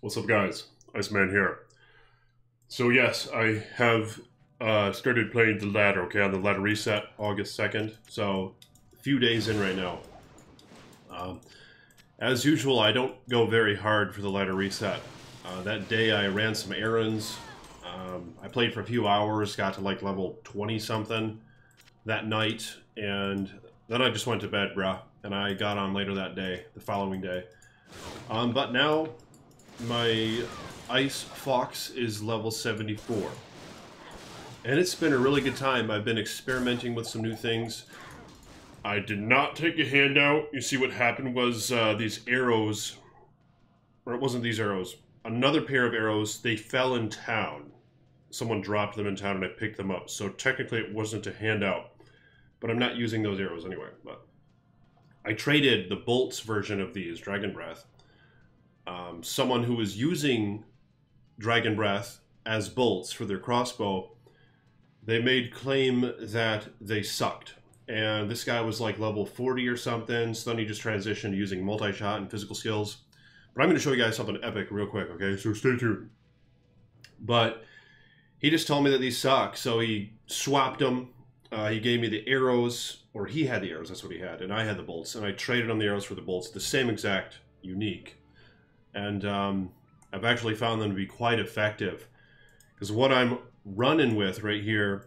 What's up, guys? Iceman here. So yes, I have started playing the ladder, okay, on the ladder reset, August 2nd. So, a few days in right now. As usual, I don't go very hard for the ladder reset. That day I ran some errands. I played for a few hours, got to like level 20-something that night, and then I just went to bed, bruh. And I got on later that day, the following day. But now, my Ice Fox is level 74. And it's been a really good time. I've been experimenting with some new things. I did not take a handout. You see what happened was these arrows, or it wasn't these arrows, another pair of arrows, they fell in town. Someone dropped them in town and I picked them up. So technically it wasn't a handout, but I'm not using those arrows anyway. But I traded the bolts version of these, Dragon Breath. Someone who was using Dragon Breath as bolts for their crossbow, they made claim that they sucked. And this guy was like level 40 or something, so then he just transitioned to using multi-shot and physical skills. But I'm going to show you guys something epic real quick, okay? So stay tuned. But he just told me that these suck, so he swapped them. He gave me the arrows, or he had the arrows, that's what he had, and I had the bolts. And I traded on the arrows for the bolts, the same exact unique. And I've actually found them to be quite effective. Because what I'm running with right here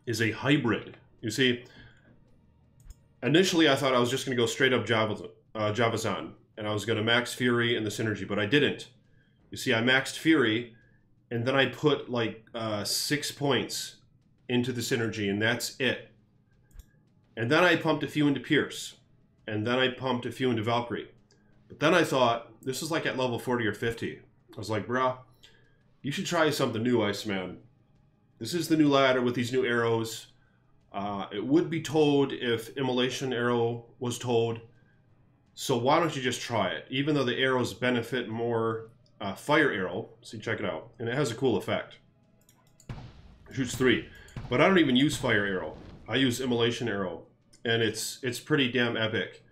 is a hybrid. You see, initially I thought I was just going to go straight up Javazan, and I was going to max Fury and the Synergy, but I didn't. You see, I maxed Fury, and then I put like 6 points into the Synergy, and that's it. And then I pumped a few into Pierce, and then I pumped a few into Valkyrie. But then I thought, this is like at level 40 or 50. I was like, bruh, you should try something new, Iceman. This is the new ladder with these new arrows. It would be towed if Immolation Arrow was towed. So why don't you just try it? Even though the arrows benefit more Fire Arrow. See, check it out. And it has a cool effect. It shoots 3. But I don't even use Fire Arrow. I use Immolation Arrow. And it's pretty damn epic.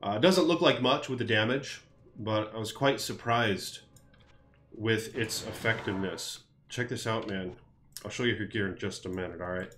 It doesn't look like much with the damage, but I was quite surprised with its effectiveness. Check this out, man. I'll show you your gear in just a minute, alright?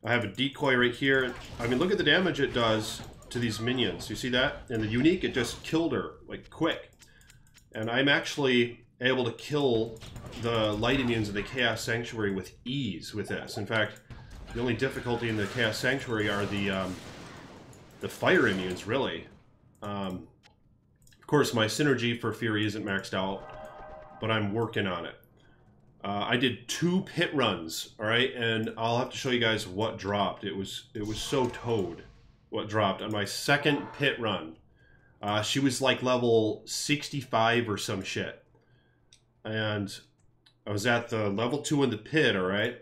I have a decoy right here. I mean, look at the damage it does to these minions. You see that? And the unique, it just killed her, like, quick. And I'm actually able to kill the light minions in the Chaos Sanctuary with ease with this. In fact, the only difficulty in the Chaos Sanctuary are the fire immunes, really. Of course, my Synergy for Fury isn't maxed out, but I'm working on it. I did 2 pit runs, all right, and I'll have to show you guys what dropped. It was so toad what dropped on my second pit run. She was like level 65 or some shit, and I was at the level 2 in the pit, all right,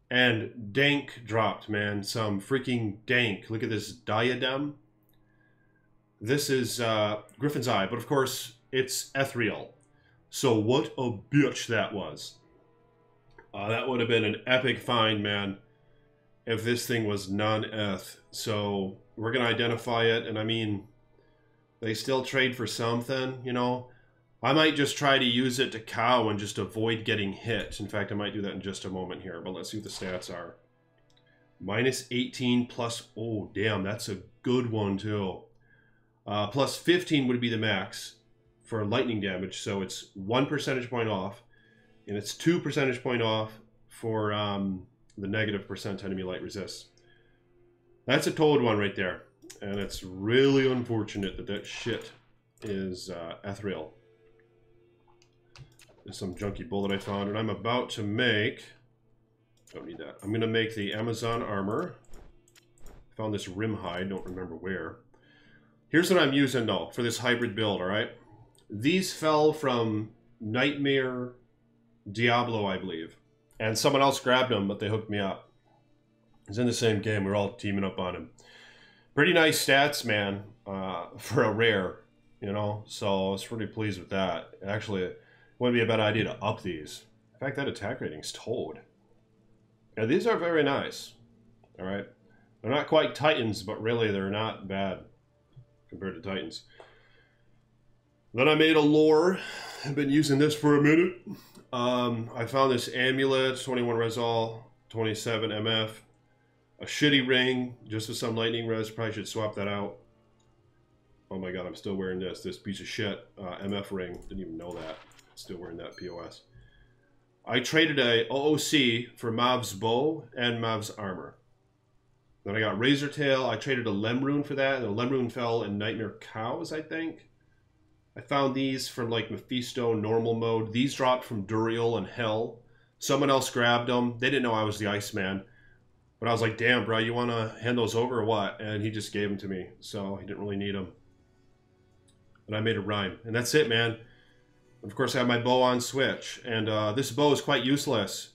and dank dropped, man, some freaking dank. Look at this diadem. This is Griffin's Eye, but of course it's ethereal. So what a bitch that was. That would have been an epic find, man, if this thing was non-eth. So we're going to identify it, and I mean, they still trade for something, you know? I might just try to use it to cow and just avoid getting hit. In fact, I might do that in just a moment here, but let's see what the stats are. Minus 18 plus, oh damn, that's a good one too. Plus 15 would be the max for lightning damage, so it's 1 percentage point off, and it's 2 percentage point off for the negative percent enemy light resists. That's a toad one right there, and it's really unfortunate that that shit is ethereal. There's some junky bullet I found, and I'm about to make, don't need that, I'm going to make the Amazon armor. Found this rim hide, don't remember where. Here's what I'm using, though, for this hybrid build, alright? These fell from Nightmare Diablo, I believe. And someone else grabbed them, but they hooked me up. It's in the same game. We're all teaming up on him. Pretty nice stats, man, for a rare, you know? So I was pretty pleased with that. Actually, it wouldn't be a bad idea to up these. In fact, that attack rating's toad. Yeah, these are very nice, alright? They're not quite Titans, but really they're not bad compared to Titans. Then I made a lore I've been using this for a minute. I found this amulet, 21 Resol, 27 MF. A shitty ring, just with some lightning res. Probably should swap that out. Oh my god, I'm still wearing this. This piece of shit MF ring. Didn't even know that. Still wearing that POS. I traded a OOC for Mav's bow and Mav's armor. Then I got Razor Tail. I traded a Lemrune for that, and the Lemrune fell in Nightmare Cows, I think. I found these from like Mephisto normal mode. These dropped from Duriel and Hell. Someone else grabbed them. They didn't know I was the Iceman. But I was like, damn, bro, you want to hand those over or what? And he just gave them to me. So he didn't really need them. And I made a rhyme. And that's it, man. And of course, I have my bow on switch. And this bow is quite useless.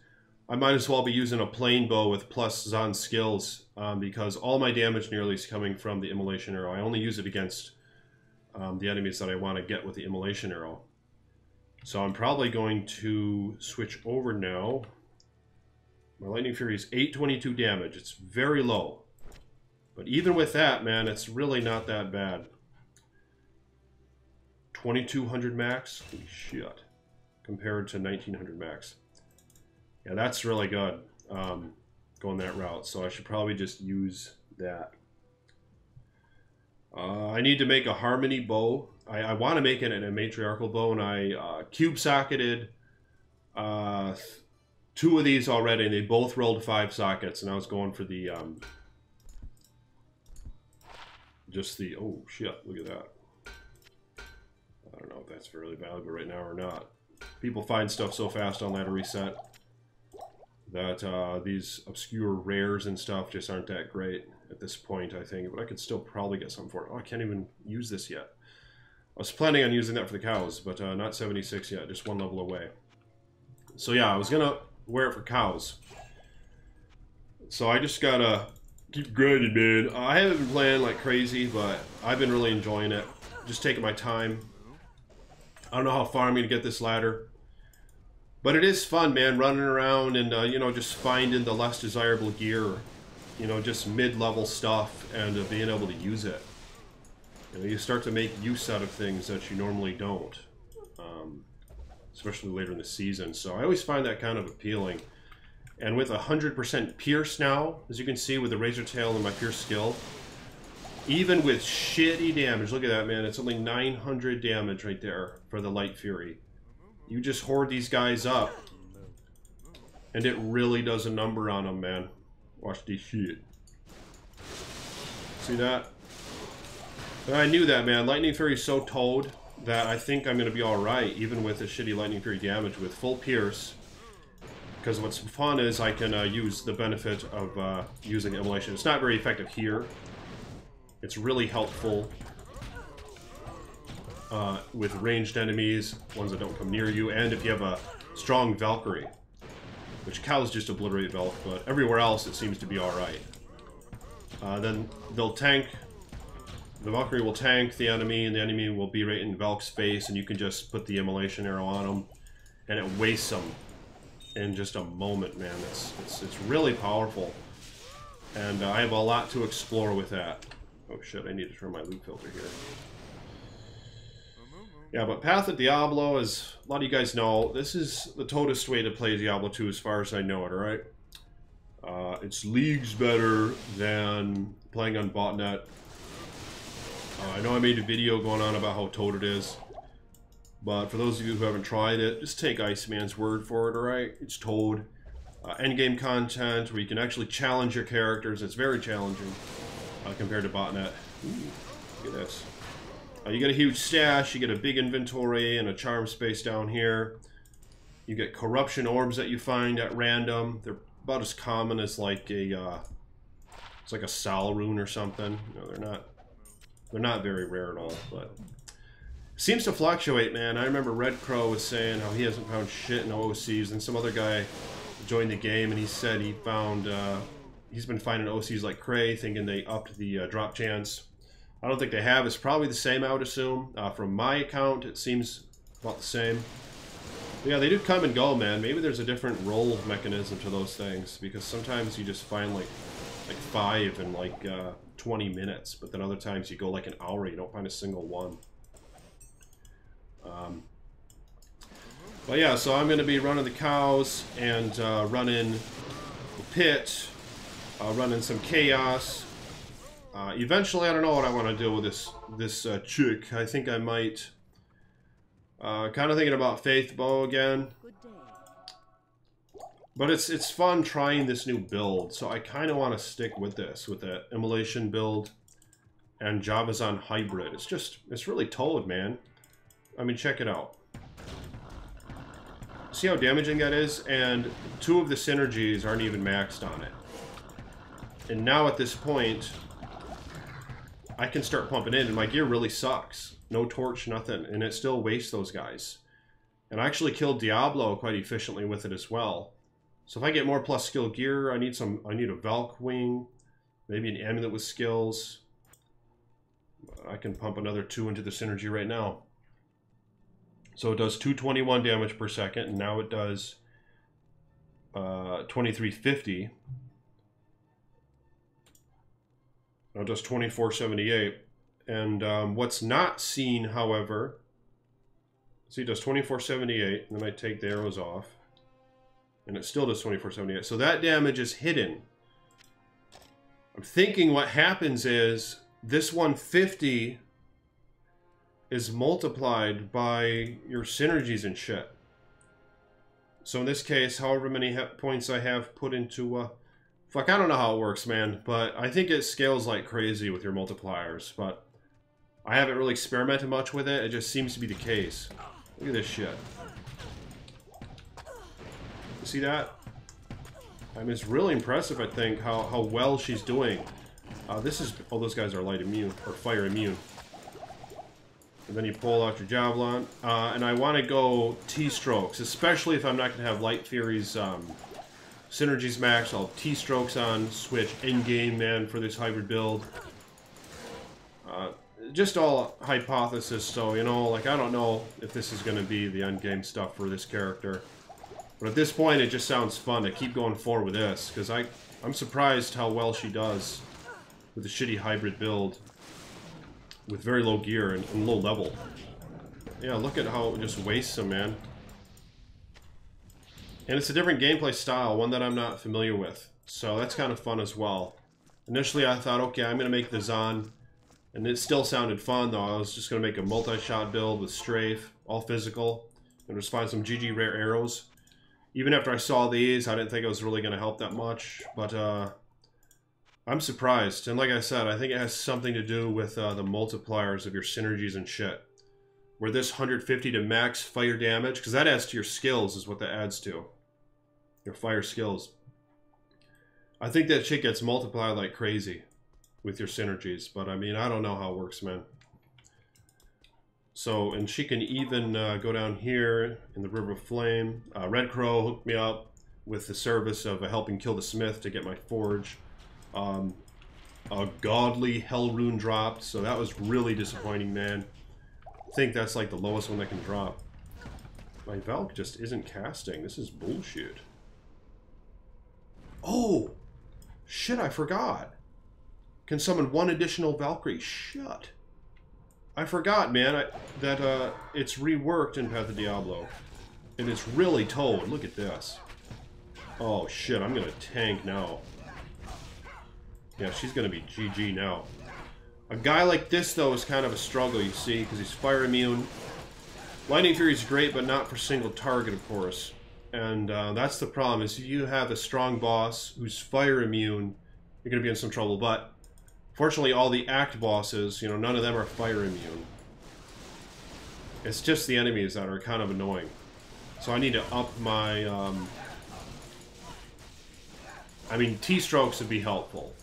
I might as well be using a plain bow with plus Zon skills. Because all my damage nearly is coming from the Immolation Arrow. I only use it against the enemies that I want to get with the Immolation Arrow. So I'm probably going to switch over now. My Lightning Fury is 822 damage. It's very low. But even with that, man, it's really not that bad. 2200 max? Holy shit. Compared to 1900 max. Yeah, that's really good. Going that route. So I should probably just use that. I need to make a Harmony bow. I want to make it a matriarchal bow, and I cube-socketed 2 of these already, and they both rolled 5 sockets, and I was going for the, oh shit, look at that. I don't know if that's fairly valuable right now or not. People find stuff so fast on Ladder Reset that these obscure rares and stuff just aren't that great at this point, I think, but I could still probably get something for it. Oh, I can't even use this yet. I was planning on using that for the cows, but not 76 yet, just 1 level away. So yeah, I was gonna wear it for cows. So I just gotta keep grinding, man. I haven't been playing like crazy, but I've been really enjoying it. Just taking my time. I don't know how far I'm gonna get this ladder. But it is fun, man, running around and, you know, just finding the less desirable gear. You know, just mid-level stuff and being able to use it. You know, you start to make use out of things that you normally don't. Especially later in the season. So I always find that kind of appealing. And with 100% Pierce now, as you can see with the Razor Tail and my Pierce skill, even with shitty damage, look at that, man, it's only 900 damage right there for the Light Fury. You just hoard these guys up, and it really does a number on them, man. Watch this shit. See that? And I knew that, man. Lightning Fury's so towed that I think I'm going to be alright, even with the shitty Lightning Fury damage with full Pierce. Because what's fun is I can use the benefit of using Immolation. It's not very effective here. It's really helpful with ranged enemies, ones that don't come near you, and if you have a strong Valkyrie. Which cows just obliterate Valk, but everywhere else it seems to be alright. Then they'll tank. The Valkyrie will tank the enemy, and the enemy will be right in Valk's face, and you can just put the Immolation Arrow on them, and it wastes them in just a moment, man. It's really powerful. And I have a lot to explore with that. Oh shit, I need to turn my loot filter here. Yeah, but Path of Diablo, as a lot of you guys know, this is the totest way to play Diablo 2 as far as I know it, alright? It's leagues better than playing on botnet. I know I made a video going on about how toad it is, but for those of you who haven't tried it, just take Iceman's word for it, alright? It's toad. Endgame content where you can actually challenge your characters. It's very challenging compared to botnet. Ooh, look at this. You get a huge stash, you get a big inventory and a charm space down here. You get corruption orbs that you find at random. They're about as common as like a, it's like a Sal rune or something. No, they're not very rare at all, but seems to fluctuate, man. I remember Red Crow was saying how he hasn't found shit in OCs, and some other guy joined the game and he said he found, he's been finding OCs like Cray, thinking they upped the drop chance. I don't think they have. It's probably the same, I would assume. From my account, it seems about the same. But yeah, they do come and go, man. Maybe there's a different roll mechanism to those things, because sometimes you just find like 5 in like 20 minutes, but then other times you go like an hour, you don't find a single one. But yeah, so I'm going to be running the cows and running the pit, running some chaos. Eventually, I don't know what I want to do with this chick. I think I might. Kind of thinking about Faith Bow again. But it's fun trying this new build, so I kind of want to stick with this, with the Immolation build and Javazon Hybrid. It's really Toad, man. I mean, check it out. See how damaging that is? And 2 of the synergies aren't even maxed on it. And now at this point, I can start pumping in, and my gear really sucks. No torch, nothing, and it still wastes those guys. And I actually killed Diablo quite efficiently with it as well. So if I get more plus skill gear, I need a Valk wing, maybe an amulet with skills. I can pump another 2 into the synergy right now. So it does 221 damage per second, and now it does 2350. Now it does 2478. And what's not seen, however, see, it does 2478, and then I take the arrows off. And it still does 2478. So that damage is hidden. I'm thinking what happens is this 150 is multiplied by your synergies and shit. So in this case, however many points I have put into... fuck, I don't know how it works, man. But I think it scales like crazy with your multipliers. But I haven't really experimented much with it. It just seems to be the case. Look at this shit. See that? I mean, it's really impressive, I think, how well she's doing. This is... oh, those guys are light immune, or fire immune. And then you pull out your Javelin. And I want to go T-strokes, especially if I'm not going to have Light Fury's synergies max. I'll T-strokes on, switch in-game, man, for this hybrid build. Just all hypothesis, so, you know, like, I don't know if this is going to be the end-game stuff for this character. But at this point, it just sounds fun to keep going forward with this, because I'm surprised how well she does with the shitty hybrid build with very low gear and low level. Yeah, look at how it just wastes them, man. And it's a different gameplay style, one that I'm not familiar with. So that's kind of fun as well. Initially, I thought, okay, I'm going to make the Zon, and it still sounded fun, though. I was just going to make a multi-shot build with strafe, all physical, and just find some GG rare arrows. Even after I saw these, I didn't think it was really going to help that much, but I'm surprised. And like I said, I think it has something to do with the multipliers of your synergies and shit. Where this 150 to max fire damage, because that adds to your skills, is what that adds to. Your fire skills. I think that shit gets multiplied like crazy with your synergies, but I mean, I don't know how it works, man. So, and she can even go down here in the River of Flame. Red Crow hooked me up with the service of helping kill the Smith to get my forge. A godly Hell Rune dropped, so that was really disappointing, man. I think that's like the lowest one that can drop. My Valk just isn't casting. This is bullshit. Oh! Shit, I forgot. Can summon 1 additional Valkyrie. Shit. I forgot, man, that it's reworked in Path of Diablo. And it's really Toad. Look at this. Oh, shit, I'm gonna tank now. Yeah, she's gonna be GG now. A guy like this, though, is kind of a struggle, you see, because he's fire immune. Lightning Fury is great, but not for single target, of course. And that's the problem, is if you have a strong boss who's fire immune, you're gonna be in some trouble. But fortunately, all the act bosses, you know, none of them are fire immune. It's just the enemies that are kind of annoying. So I need to up my... I mean, T-strokes would be helpful.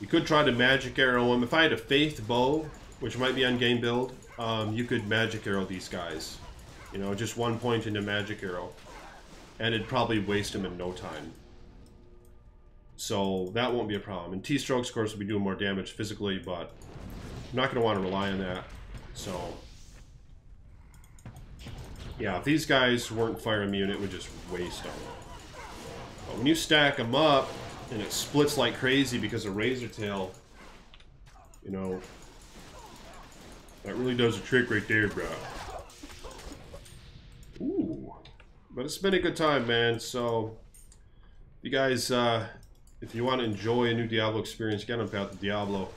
You could try to magic arrow them. If I had a Faith Bow, which might be on game build, you could magic arrow these guys. You know, just 1 point into magic arrow. And it'd probably waste them in no time. So that won't be a problem. And T-strokes, of course, will be doing more damage physically, but I'm not going to want to rely on that. So, yeah, if these guys weren't fire immune, it would just waste them. But when you stack them up, and it splits like crazy because of Razor Tail, you know, that really does a trick right there, bro. But it's been a good time, man. So, you guys, if you want to enjoy a new Diablo experience, get on Path to Diablo.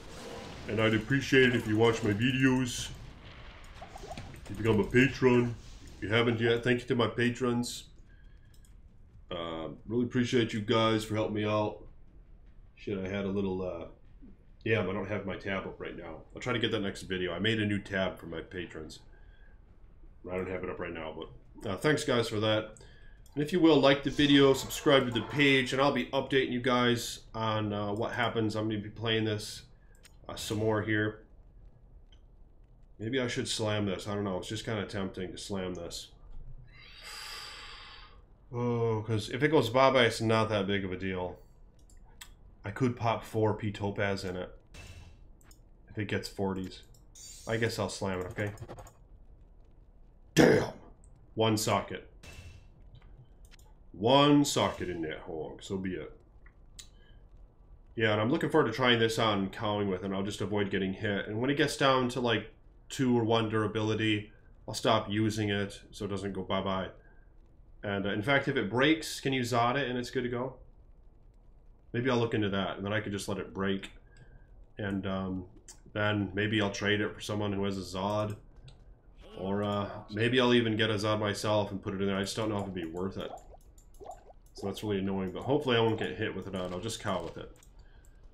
And I'd appreciate it if you watch my videos. If you become a patron. If you haven't yet, thank you to my patrons. Really appreciate you guys for helping me out. Shit, I had a little, yeah, I don't have my tab up right now. I'll try to get that next video. I made a new tab for my patrons. I don't have it up right now, but thanks guys for that. And if you will, like the video, subscribe to the page, and I'll be updating you guys on what happens. I'm going to be playing this some more here. Maybe I should slam this. I don't know. It's just kind of tempting to slam this. Oh, because if it goes bye-bye, it's not that big of a deal. I could pop 4 P Topaz in it. If it gets 40s. I guess I'll slam it, okay? Damn! 1 socket. 1 socket in that hog. So be it. Yeah, and I'm looking forward to trying this on Cowing with, and I'll just avoid getting hit. And when it gets down to like 2 or 1 durability, I'll stop using it so it doesn't go bye-bye. And in fact, if it breaks, can you Zod it and it's good to go? Maybe I'll look into that, and then I could just let it break. And then maybe I'll trade it for someone who has a Zod. Or maybe I'll even get a Zod myself and put it in there. I just don't know if it'd be worth it. So that's really annoying, but hopefully I won't get hit with it on. I'll just cow with it.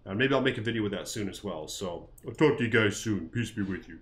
And maybe I'll make a video with that soon as well. So I'll talk to you guys soon. Peace be with you.